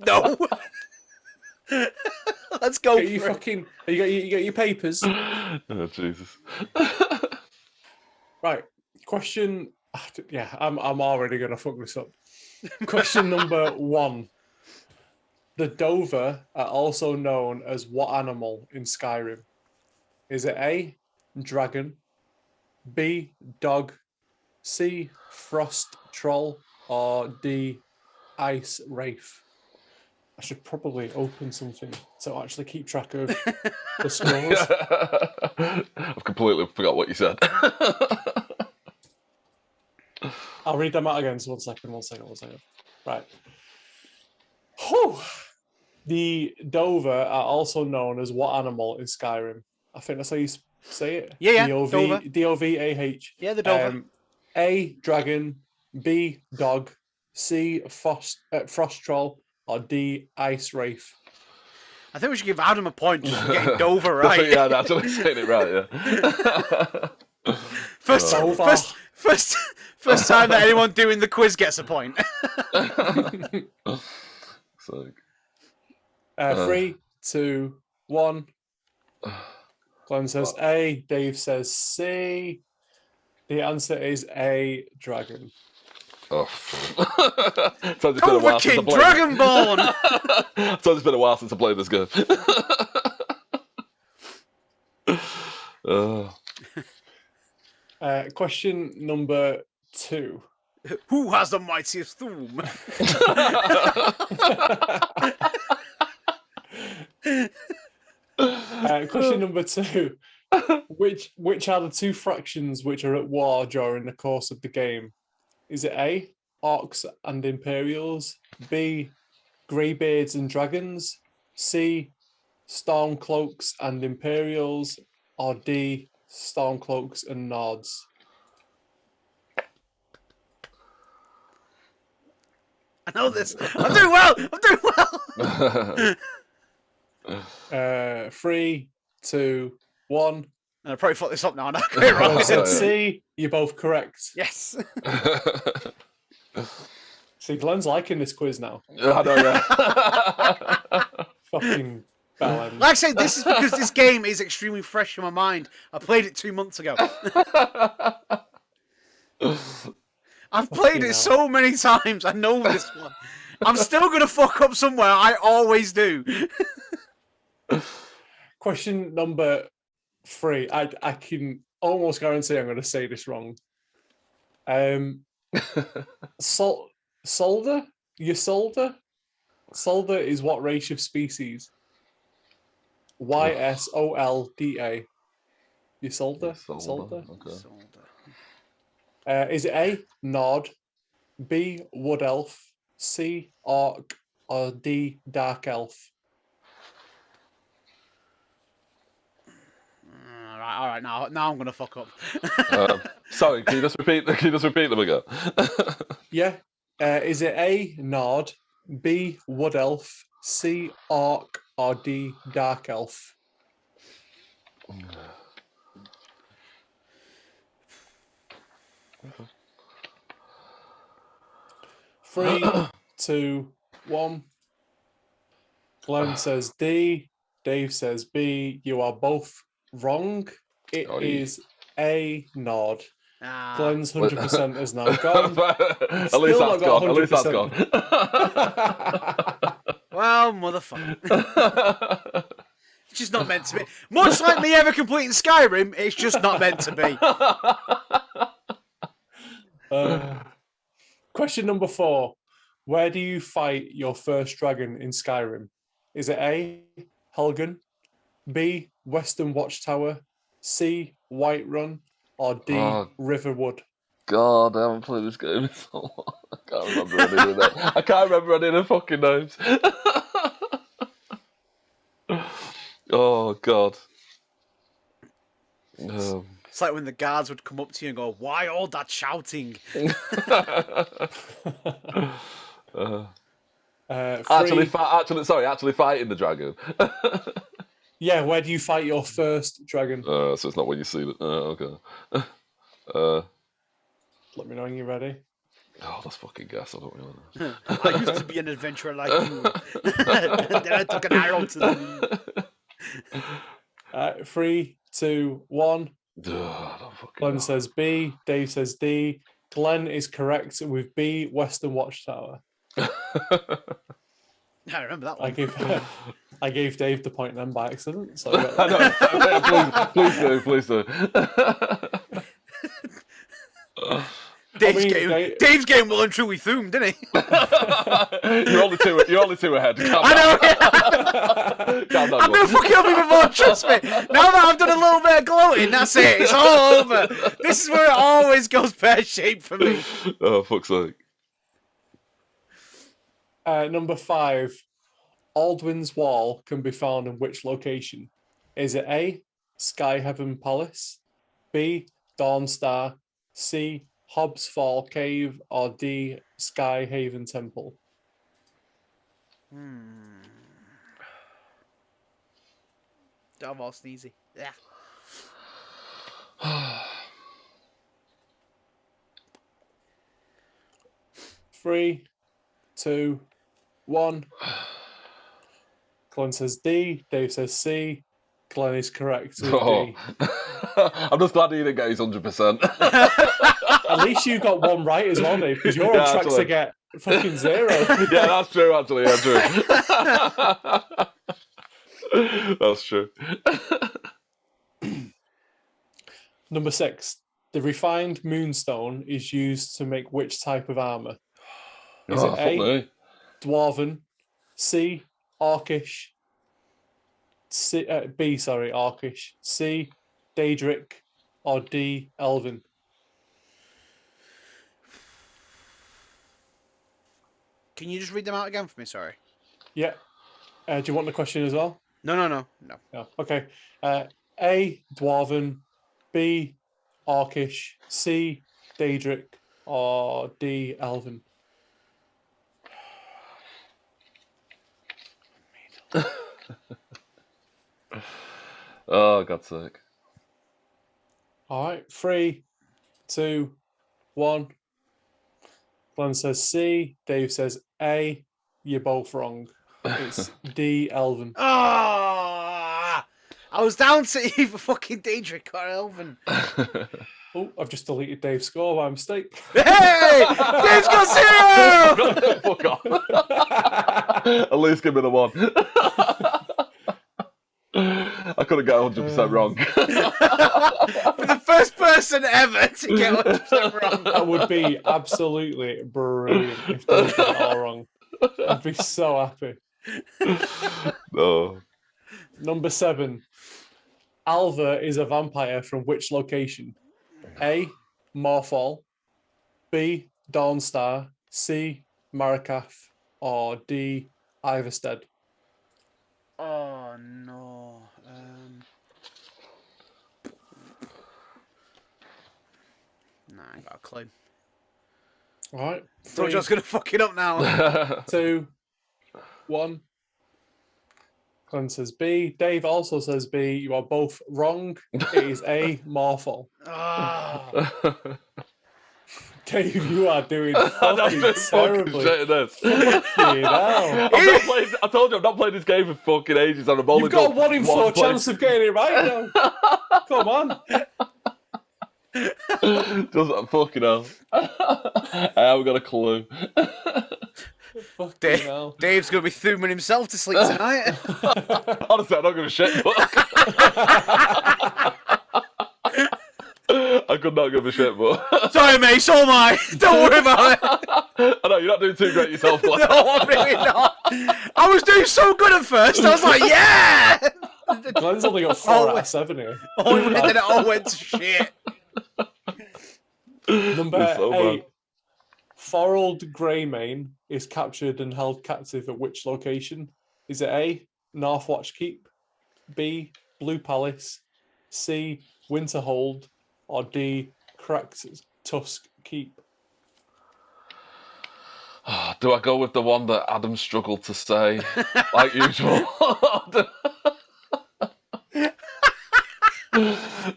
No! Let's go Get you for it. fucking. You got your papers. Oh, Jesus. Right. Question. Yeah, I'm already gonna fuck this up. Question number 1. The Dover are also known as what animal in Skyrim? Is it A, dragon, B, dog, C, frost troll, or D, ice wraith? I should probably open something to actually keep track of the scores. I've completely forgot what you said. I'll read them out again. So one second. Right. Whew. The Dover are also known as what animal in Skyrim? I think that's how you say it. Yeah, Dover. D-O-V-A-H. Yeah, the Dover. A, dragon, B, dog, C, frost troll, or D, ice wraith. I think we should give Adam a point just for getting Dover right. Yeah, that's what I'm saying it right, yeah. First time that anyone doing the quiz gets a point. So, 3, 2, 1. Glenn says A, Dave says C. The answer is A, dragon. oh. So it's been a while since I Overkin, played Dragonborn! So it's been a while since I played this game. Question number 2. Who has the mightiest Thu'm? Question number 2. Which are the 2 fractions which are at war during the course of the game? Is it A, orcs and imperials, B, greybeards and dragons, C, stormcloaks and imperials, or D, stormcloaks and nords? I know this. I'm doing well. 3, 2, 1. I probably fucked this up now. I got it wrong. I said C. You're both correct. Yes. See, Glenn's liking this quiz now. I know, yeah. Fucking bellend. Like I say, this is because this game is extremely fresh in my mind. I played it 2 months ago. I've played it so many times. I know this one. I'm still going to fuck up somewhere. I always do. Question number 3. I can almost guarantee I'm going to say this wrong. Solder? Ysolda? Solda is what race of species? Ysolda. Ysolda? Solda? Okay. Is it A, Nord, B, Wood Elf, C, Orc, or D, Dark Elf? All right. Now I'm gonna fuck up. Sorry, can you just repeat them again? Yeah. Is it A, Nord, B, Wood Elf, C, Orc, or D, Dark Elf? Three, 2, 1. Glenn says D. Dave says B. You are both wrong. It is A, Nord. Glenn's 100% is now gone. At least that's gone. At least that's gone. Well, motherfucker. It's just not meant to be. Much like me ever completing Skyrim, it's just not meant to be. Question number 4. Where do you fight your first dragon in Skyrim? Is it A, Helgen, B, Western Watchtower, C, Whiterun, or D, Riverwood? God, I haven't played this game in so long. I can't remember any of them. I can't remember any of the fucking names. Oh, God. It's like when the guards would come up to you and go, "Why all that shouting?" Actually fighting the dragon. Yeah, where do you fight your first dragon? So it's not when you see it. Okay. Let me know when you're ready. Oh, let's fucking guess. I don't really know. I used to be an adventurer like you. Then I took an arrow to the knee. 3, 2, 1. I don't fucking Glenn know. says B. Dave says D. Glenn is correct with B. Western Watchtower. I remember that one. I gave Dave the point then by accident. So please do. Dave's game well and truly Thu'm, didn't he? You're only two ahead. I know. Yeah. I've been fucking up even more. Trust me. Now that I've done a little bit of gloating, that's it. It's all over. This is where it always goes pear-shaped for me. Oh, fuck's sake. Number 5. Aldwin's Wall can be found in which location? Is it A, Sky Heaven Palace, B, Dawn Star, C, Hobbs Fall Cave, or D, Sky Haven Temple? Almost easy. Yeah. 3, 2, 1. Glenn says D. Dave says C. Glenn is correct with D. I'm just glad he didn't get his 100%. At least you got one right as well, Dave, because you're on track to get fucking 0. Yeah, that's true, actually. Yeah, true. That's true. Number 6. The refined moonstone is used to make which type of armor? Is it A, Dwarven, C, Orcish, B, Orcish, C, Daedric, or D, Elven? Can you just read them out again for me? Sorry. Yeah. Do you want the question as well? No. Okay. A, Dwarven, B, Orcish, C, Daedric, or D, Elven? Oh, God's sake. All right. 3, 2, 1. Glenn says C. Dave says A. You're both wrong. It's D, Elven. Ah! I was down to either fucking Daedric or Elven. Oh, I've just deleted Dave's score by mistake. Hey! Dave's got 0! Fuck off. At least give me the 1. I couldn't get 100% wrong. For the first person ever to get 100% wrong. That would be absolutely brilliant if Dave got it all wrong. I'd be so happy. No. Number 7. Alva is a vampire from which location? A, Morphall, B, Dawnstar, C, Marikath, or D, Iverstead? Oh no. Nah, I ain't got a clue. All right. So I'm just gonna fuck it up now. 2, 1. Glenn says B. Dave also says B. You are both wrong. It is A, Morphall. Oh. Dave, you are doing fucking terribly. Fucking hell. I told you I've not played this game for fucking ages. And I've only You've got a 1 in 4 chance of getting it right now. Come on. Just fucking hell. I haven't got a clue. Dave's gonna be Thu'ming himself to sleep tonight. Honestly, I don't give a shit. But... I could not give a shit, but... Sorry, mate, so am I. Don't worry about it. I know, you're not doing too great yourself, Glenn. No, I'm really not. I was doing so good at first. I was like, yeah! Glenn's only got 4 out of 7 here. And then it all went to shit. Number so 8. Thorold Greymane is captured and held captive at which location? Is it A, Northwatch Keep, B, Blue Palace, C, Winterhold, or D, Cracked Tusk Keep? Do I go with the one that Adam struggled to say, like usual?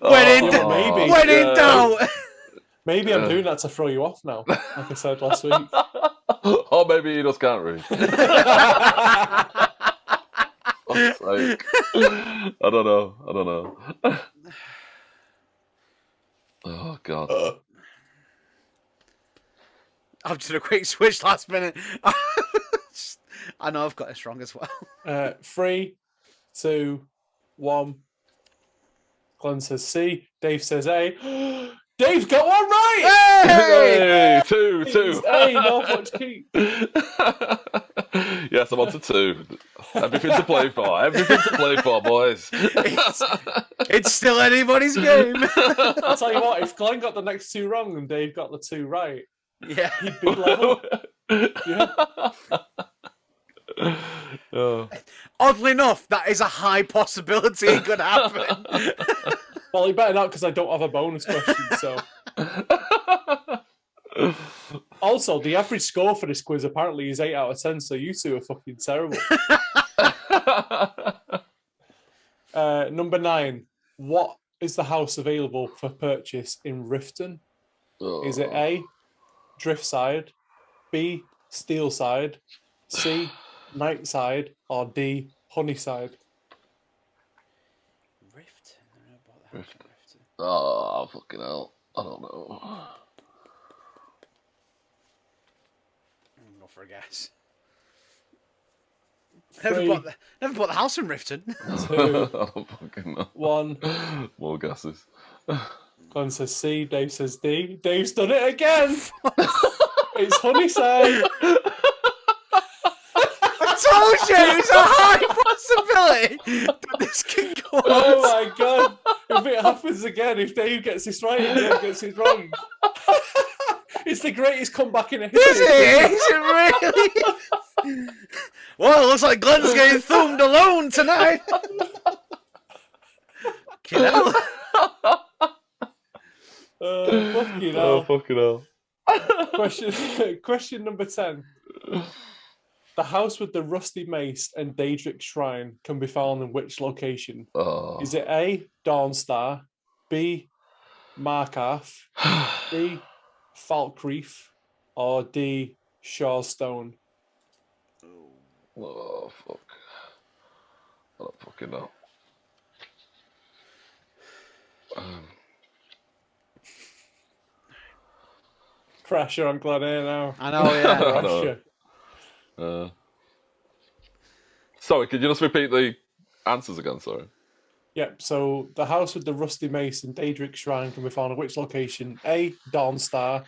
When in doubt. Maybe I'm doing that to throw you off now, like I said last week. Or maybe you just can't read. Fuck's sake. I don't know. Oh, God. I've done a quick switch last minute. I know I've got this wrong as well. 3, 2, 1. Glenn says C. Dave says A. Dave's got one right! Hey! 2. It's A, Norfolk's Keep. Yes, I'm on to 2. Everything to play for, boys. It's still anybody's game. I'll tell you what, if Glenn got the next 2 wrong and Dave got the 2 right, yeah, he'd be level. Yeah. Oddly enough, that is a high possibility it could happen. Well, he better not, because I don't have a bonus question, so... Also, the average score for this quiz apparently is 8 out of 10, so you two are fucking terrible. Number 9. What is the house available for purchase in Riften? Is it A, Driftside, B, Steelside, C, Nightside, or D, Honeyside? Rift. Oh, fucking hell. I don't know. Go for a guess. 3, Never bought the house in Riften. 2, I don't fucking know. 1. More guesses. Glenn says C, Dave says D. Dave's done it again! It's Honeyside! I told you it's a high possibility that this can go on. Oh my god! If it happens again, if Dave gets this right and Dave gets it wrong, it's the greatest comeback in history. Is it really? Well, it looks like Glenn's getting thumbed alone tonight. Fucking hell. Fucking hell. Question number 10. The house with the rusty mace and Daedric shrine can be found in which location? Is it A, Dawnstar, B, Markarth, C, Falkreath, or D, Shawstone? Oh, fuck. I don't fucking know. Pressure on Glen here now. I know, yeah. Pressure. Sorry, could you just repeat the answers again? Sorry. Yep, so the house with the rusty mace and Daedric shrine can be found in which location? A, Dawnstar,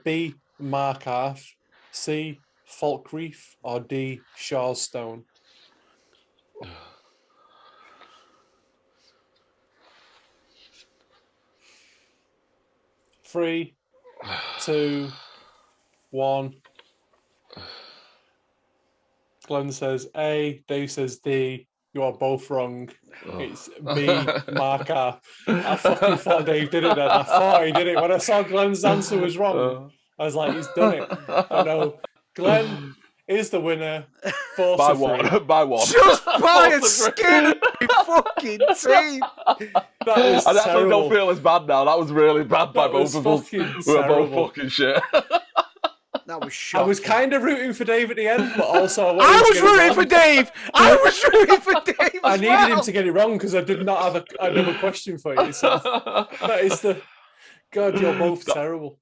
B, Markarth, C, Falkreath, or D, Shawstone? Three, 2, 1. Glenn says A, Dave says D. You are both wrong. It's B, Markarth. I fucking thought Dave did it then. I thought he did it. When I saw Glenn's answer was wrong, I was like, he's done it. But no, Glenn is the winner. By one. By one. Just by a skin of your fucking teeth. That was I definitely terrible. don't feel as bad now. That was really bad by both of us. We were both fucking shit. That was shocking. I was kind of rooting for Dave at the end, but also I was rooting for Dave. I was rooting for Dave. I needed him to get it wrong because I did not have another question for you. So that is the... God, you're both terrible.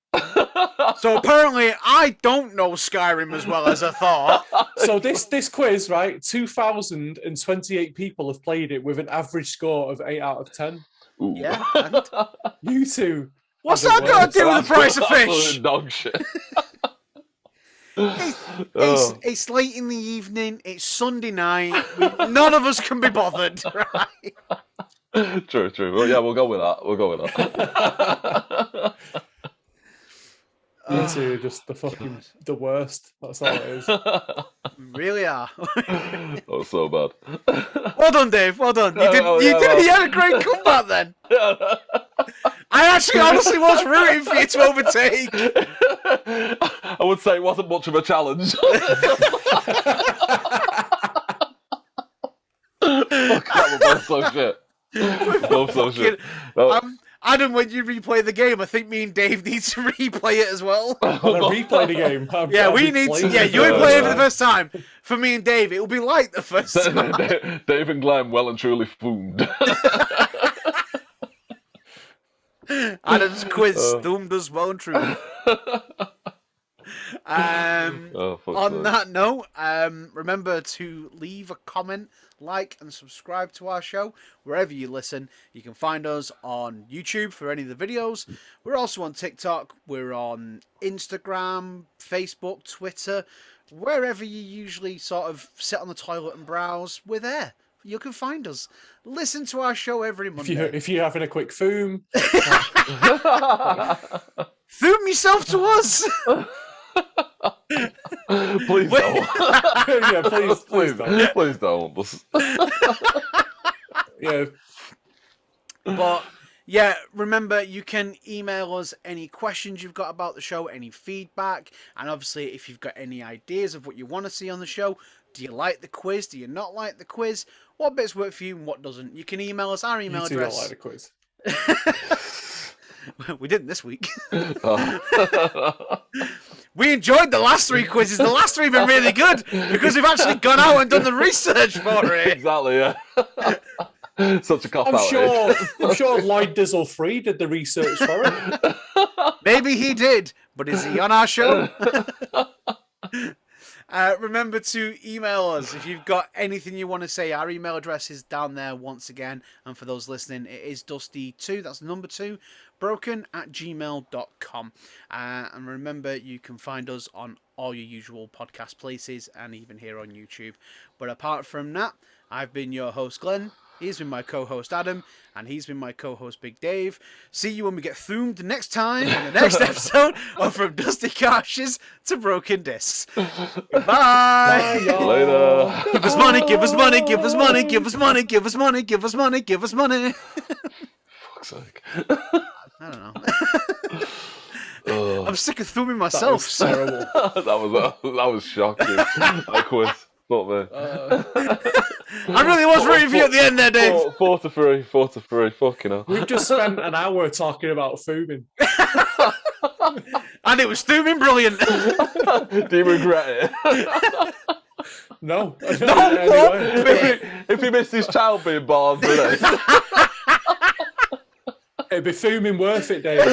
So apparently I don't know Skyrim as well as I thought. So this quiz, right, 2,028 people have played it with an average score of 8 out of 10. Ooh. Yeah. And You two. what's that got to do with the price of fish? Absolute dog shit. It's late in the evening. It's Sunday night. None of us can be bothered, right? True. Well, yeah, we'll go with that. You two are just the worst. That's all it is. Really are. That was so bad. Well done, Dave. Well done. You had a great comeback then. I actually honestly was rooting for you to overtake. I would say it wasn't much of a challenge. Fuck, that was both so shit. Both so shit. No. Adam, when you replay the game, I think me and Dave need to replay it as well. Replay the game. We need to. Yeah, you replay it for the first time. For me and Dave, it will be like the first time. Dave and Glenn well and truly foomed. Adam's quiz. Thu'm does well and truly. On that note, remember to leave a comment, like, and subscribe to our show wherever you listen. You can find us on YouTube for any of the videos. We're also on TikTok. We're on Instagram, Facebook, Twitter, wherever you usually sort of sit on the toilet and browse. We're there. You can find us. Listen to our show every Monday. If you're having a quick Thu'm, Thu'm yourself to us. Please don't. Yeah, please don't. Please don't. Yeah. But yeah, remember you can email us any questions you've got about the show, any feedback, and obviously if you've got any ideas of what you want to see on the show. Do you like the quiz? Do you not like the quiz? What bits work for you and what doesn't? You can email us. Our email address. You don't like the quiz. We didn't this week. We enjoyed the last 3 quizzes. The last 3 have been really good because we've actually gone out and done the research for it. Exactly, yeah. Such a cop out. I'm sure Lloyd Dizzle Free did the research for it. Maybe he did, but is he on our show? Remember to email us if you've got anything you want to say. Our email address is down there once again. And for those listening, it is Dusty2, that's number 2, broken@gmail.com. And remember, you can find us on all your usual podcast places and even here on YouTube. But apart from that, I've been your host, Glenn. He's been my co-host, Adam. And he's been my co-host, Big Dave. See you when we get thumed next time in the next episode of From Dusty Caches to Broken Discs. Goodbye. Bye, Later. Give us money, give us money, give us money, give us money, give us money, give us money, give us money. Fuck's sake. I don't know. I'm sick of thumbing myself. That was terrible. that was shocking. That quiz. Not me. I really was rooting for you at the end there, Dave. 4-3. Fucking hell. We've just spent an hour talking about Thu'ming. And it was thumbing brilliant. Do you regret it? No. If he missed his child being born today. It'd be Thu'ming worth it, Dave.